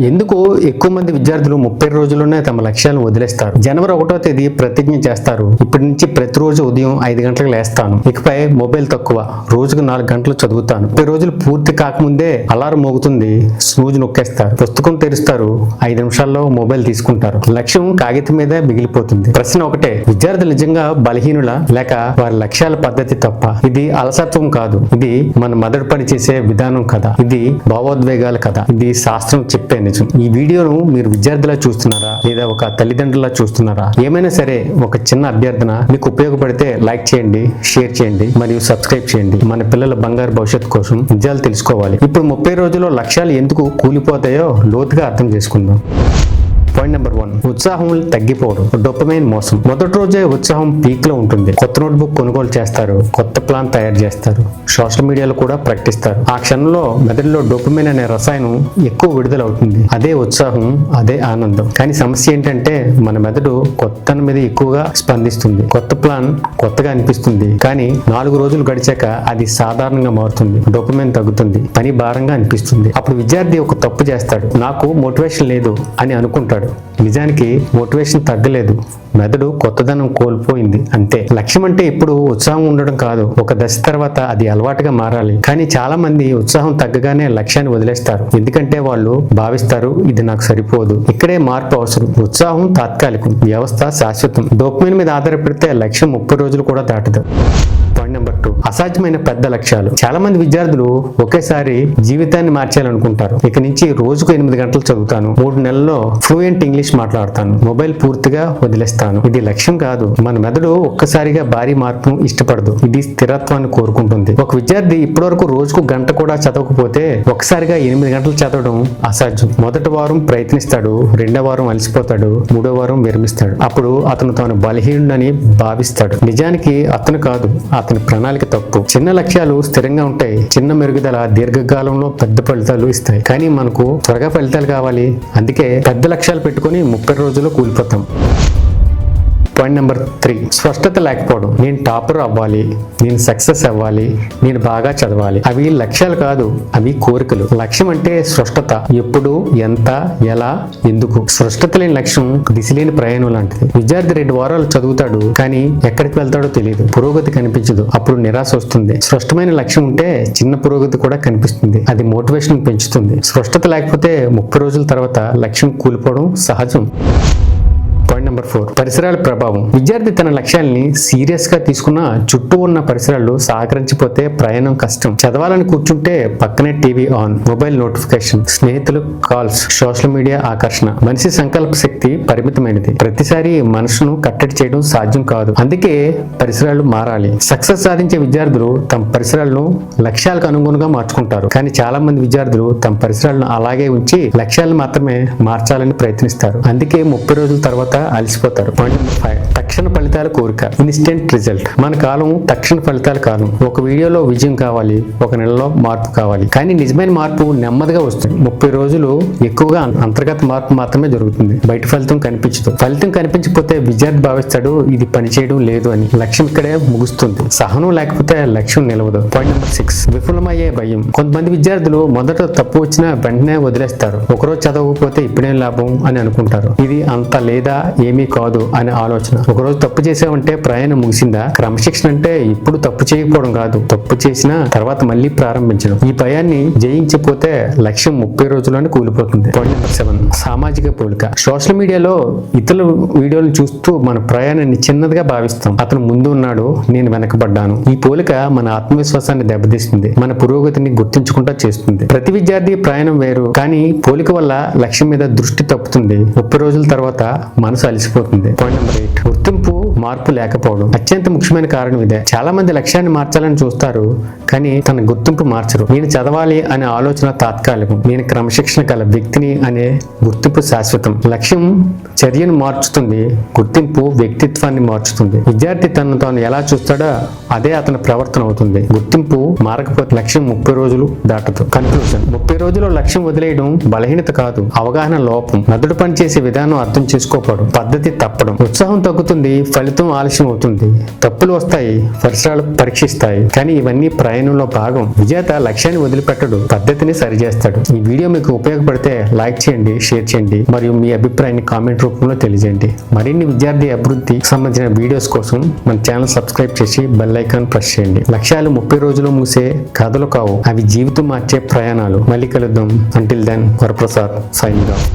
ఎందుకు ఎక్కువ మంది విద్యార్థులు 30 రోజుల్లోనే తమ లక్ష్యాలను వదిలేస్తారు? జనవరి 1వ తేదీ ప్రతిజ్ఞ చేస్తారు, ఇప్పటి నుంచి ప్రతిరోజు ఉదయం 5 గంటలకు లేస్తాను, ఇకపై మొబైల్ తక్కువ, రోజుకు 4 గంటలు చదువుతాను. 30 రోజులు పూర్తి కాకముందే అలారం మోగుతుంది, స్నూజ్ నొక్కేస్తారు, పుస్తకం తెరుస్తారు, 5 నిమిషాల్లో మొబైల్ తీసుకుంటారు. లక్ష్యం కాగితం మీద మిగిలిపోతుంది. ప్రశ్న ఒకటే, విద్యార్థులు నిజంగా బలహీనులా లేక వారి లక్ష్యాల పద్ధతి తప్ప? ఇది అలసత్వం కాదు, ఇది మన మెదడు పని చేసే విధానం కదా, ఇది భావోద్వేగాల కదా, ఇది శాస్త్రం చెప్పే నిజం. ఈ వీడియోను మీరు విద్యార్థులా చూస్తున్నారా లేదా ఒక తల్లిదండ్రులా చూస్తున్నారా? ఏమైనా సరే ఒక చిన్న అభ్యర్థన, మీకు ఉపయోగపడితే లైక్ చేయండి, షేర్ చేయండి మరియు సబ్స్క్రైబ్ చేయండి. మన పిల్లల బంగారు భవిష్యత్తు కోసం నిజాలు తెలుసుకోవాలి. ఇప్పుడు 30 రోజుల్లో లక్ష్యాలు ఎందుకు కూలిపోతాయో లోతుగా అర్థం చేసుకుందాం. పాయింట్ నెంబర్ 1, ఉత్సాహం తగ్గిపోవడం, డోపమైన్ మోసం. మొదటి రోజే ఉత్సాహం పీక్ లో ఉంటుంది. కొత్త నోట్బుక్ కొనుగోలు చేస్తారు, కొత్త ప్లాన్ తయారు చేస్తారు, సోషల్ మీడియాలో కూడా ప్రకటిస్తారు. ఆ క్షణంలో మెదడులో డోపమైన్ అనే రసాయనం ఎక్కువ విడుదల అవుతుంది. అదే ఉత్సాహం, అదే ఆనందం. కానీ సమస్య ఏంటంటే మన మెదడు కొత్త మీద ఎక్కువగా స్పందిస్తుంది. కొత్త ప్లాన్ కొత్తగా అనిపిస్తుంది, కానీ 4 రోజులు గడిచాక అది సాధారణంగా మారుతుంది. డోపమైన్ తగ్గుతుంది, పని భారంగా అనిపిస్తుంది. అప్పుడు విద్యార్థి ఒక తప్పు చేస్తాడు, నాకు మోటివేషన్ లేదు అని అనుకుంటాడు. నిజానికి మోటివేషన్ తగ్గలేదు, మెదడు కొత్తదనం కోల్పోయింది అంతే. లక్ష్యం అంటే ఇప్పుడు ఉత్సాహం ఉండడం కాదు, ఒక దశ తర్వాత అది అలవాటుగా మారాలి. కానీ చాలా మంది ఉత్సాహం తగ్గగానే లక్ష్యాన్ని వదిలేస్తారు, ఎందుకంటే వాళ్ళు భావిస్తారు ఇది నాకు సరిపోదు. ఇక్కడే మార్పు అవసరం. ఉత్సాహం తాత్కాలికం, వ్యవస్థ శాశ్వతం. డోపమైన్ మీద ఆధారపడితే లక్ష్యం 30 రోజులు కూడా దాటదు. పాయింట్ నెంబర్ 2, అసాధ్యమైన పెద్ద లక్ష్యాలు. చాలా మంది విద్యార్థులు ఒకేసారి జీవితాన్ని మార్చాలనుకుంటారు. ఇక నుంచి రోజుకు 8 గంటలు చదువుతాను, 3 నెలల్లో ఫ్లూయెంట్ ఇంగ్లీష్ మాట్లాడతాను, మొబైల్ పూర్తిగా వదిలేస్తాను. ఇది లక్ష్యం కాదు. మన మెదడు ఒక్కసారిగా భారీ మార్పును ఇష్టపడదు, ఇది స్థిరత్వాన్ని కోరుకుంటుంది. ఒక విద్యార్థి ఇప్పటివరకు రోజుకు గంట కూడా చదవకపోతే ఒకసారిగా 8 గంటలు చదవడం అసాధ్యం. మొదటి వారం ప్రయత్నిస్తాడు, 2వ వారం అలసిపోతాడు, 3వ వారం విరమిస్తాడు. అప్పుడు అతను తాను బలహీనుడని భావిస్తాడు. నిజానికి అతను కాదు, అతని ప్రణాళిక తప్పు. చిన్న లక్ష్యాలు స్థిరంగా ఉంటాయి, చిన్న మెరుగుదల దీర్ఘకాలంలో పెద్ద ఫలితాలు ఇస్తాయి. కానీ మనకు త్వరగా ఫలితాలు కావాలి, అందుకే పెద్ద లక్ష్యాలు పెట్టుకుని 30 రోజుల్లో కూలిపోతాం. పాయింట్ నెంబర్ 3, స్పష్టత లేకపోవడం. నేను టాపర్ అవ్వాలి, నేను సక్సెస్ అవ్వాలి, నేను బాగా చదవాలి. అవి లక్ష్యాలు కాదు, అవి కోరికలు. లక్ష్యం అంటే స్పష్టత, ఎప్పుడు, ఎంత, ఎలా, ఎందుకు. స్పష్టత లేని లక్ష్యం దిశ లేని ప్రయాణం లాంటిది. విద్యార్థి 2 వారాలు చదువుతాడు, కానీ ఎక్కడికి వెళ్తాడో తెలియదు, పురోగతి కనిపించదు, అప్పుడు నిరాశ వస్తుంది. స్పష్టమైన లక్ష్యం ఉంటే చిన్న పురోగతి కూడా కనిపిస్తుంది, అది మోటివేషన్ పెంచుతుంది. స్పష్టత లేకపోతే 30 రోజుల తర్వాత లక్ష్యం కూలిపోవడం సహజం. పాయింట్ నెంబర్ 4, పరిసరాల ప్రభావం. విద్యార్థి తన లక్ష్యాల్ని సీరియస్ గా తీసుకున్న చుట్టూ ఉన్న పరిసరాలు సహకరించిపోతే ప్రయాణం కష్టం. చదవాలని కూర్చుంటే పక్కనే టీవీ ఆన్, మొబైల్ నోటిఫికేషన్, స్నేహితులు కాల్స్, సోషల్ మీడియా ఆకర్షణ. మనిషి సంకల్ప శక్తి పరిమితమైనది, ప్రతిసారి మనసును కట్టడి చేయడం సాధ్యం కాదు. అందుకే పరిసరాలు మారాలి. సక్సెస్ సాధించే విద్యార్థులు తమ పరిసరాలను లక్ష్యాలకు అనుగుణంగా మార్చుకుంటారు. కానీ చాలా మంది విద్యార్థులు తమ పరిసరాలను అలాగే ఉంచి లక్ష్యాలను మాత్రమే మార్చాలని ప్రయత్నిస్తారు. అందుకే 30 రోజుల తర్వాత అలసిపోతారు. పాయింట్ నెంబర్ 5, తక్షణ ఫలితాల కోరిక, ఇన్స్టెంట్ రిజల్ట్. మన కాలం తక్షణ ఫలితాల కాలం. ఒక వీడియోలో విజయం కావాలి, ఒక నెలలో మార్పు కావాలి. కానీ నిజమైన మార్పు నెమ్మదిగా వస్తుంది. 30 రోజులు ఎక్కువగా అంతర్గత మార్పు మాత్రమే జరుగుతుంది, బయట ఫలితం కనిపించదు. ఫలితం కనిపించకపోతే విద్యార్థి భావిస్తాడు ఇది పనిచేయడం లేదు అని. లక్ష్యం ఇక్కడే ముగుస్తుంది. సహనం లేకపోతే లక్ష్యం నిలవదు. పాయింట్ నెంబర్ 6, విఫలమయ్యే భయం. కొంతమంది విద్యార్థులు మొదట తప్పు వచ్చినా వెంటనే వదిలేస్తారు. ఒకరోజు చదవకపోతే ఇప్పుడేం లాభం అని అనుకుంటారు. ఇది అంత లేదా ఏమీ కాదు అనే ఆలోచన. ఒకరోజు తప్పు చేసావంటే ప్రయాణం ముగిసిందా? క్రమశిక్షణ అంటే ఇప్పుడు తప్పు చేయకపోవడం కాదు, తప్పు చేసినా తర్వాత మళ్ళీ ప్రారంభించడం. ఈ భయాన్ని జయించకపోతే లక్ష్యం 30 రోజుల్లోనే కూలిపోతుంది. పాయింట్ నెంబర్ 7, సామాజిక పోలిక. సోషల్ మీడియాలో ఇతరుల వీడియోలు చూస్తూ మన ప్రయాణాన్ని చిన్నదిగా భావిస్తాం. అతను ముందు ఉన్నాడు, నేను వెనకబడ్డాను. ఈ పోలిక మన ఆత్మవిశ్వాసాన్ని దెబ్బతీస్తుంది, మన పురోగతిని గుర్తించకుండా చేస్తుంది. ప్రతి విద్యార్థి ప్రయాణం వేరు, కానీ పోలిక వల్ల లక్ష్యం మీద దృష్టి తప్పుతుంది. 30 రోజుల తర్వాత మనసు అలసిపోతుంది. పాయింట్ నెంబర్ 8, గుర్తింపు మార్పు లేకపోవడం. అత్యంత ముఖ్యమైన కారణం ఇదే. చాలా మంది లక్ష్యాన్ని మార్చాలని చూస్తారు, కానీ తన గుర్తింపు మార్చరు. నేను చదవాలి అనే ఆలోచన తాత్కాలికం, నేను క్రమశిక్షణ గల వ్యక్తిని అనే గుర్తింపు శాశ్వతం. లక్ష్యం చర్యను మార్చుతుంది, గుర్తింపు వ్యక్తిత్వాన్ని మార్చుతుంది. విద్యార్థి తనను తాను ఎలా చూస్తాడో అదే అతని ప్రవర్తన అవుతుంది. గుర్తింపు మారకపోతే లక్ష్యం 30 రోజులు దాటదు. కన్క్లూజన్, 30 రోజుల్లో లక్ష్యం వదిలేయడం బలహీనత కాదు, అవగాహన లోపం. మెదడు పనిచేసే విధానం అర్థం చేసుకోకపోవడం. పద్ధతి తప్పడం. ఉత్సాహం తగ్గుతుంది, ఫలితం ఆలస్యం అవుతుంది, తప్పులు వస్తాయి, పరిసరాలు పరీక్షిస్తాయి. కానీ ఇవన్నీ ప్రయాణంలో భాగం. విజేత లక్ష్యాన్ని వదిలిపెట్టడు, పద్ధతిని సరిచేస్తాడు. ఈ వీడియో మీకు ఉపయోగపడితే లైక్ చేయండి, షేర్ చేయండి మరియు మీ అభిప్రాయాన్ని కామెంట్ రూపంలో తెలియజేయండి. మరిన్ని విద్యార్థి అభివృద్ధికి సంబంధించిన వీడియోస్ కోసం మన ఛానల్ సబ్స్క్రైబ్ చేసి బెల్ ఐకాన్ ప్రెస్ చేయండి. లక్ష్యాలు 30 రోజులు ముగిసే కథలు కావు, అవి జీవితం మార్చే ప్రయాణాలు. మళ్ళీ కలుద్దాం. Until then, Varaprasad signing of.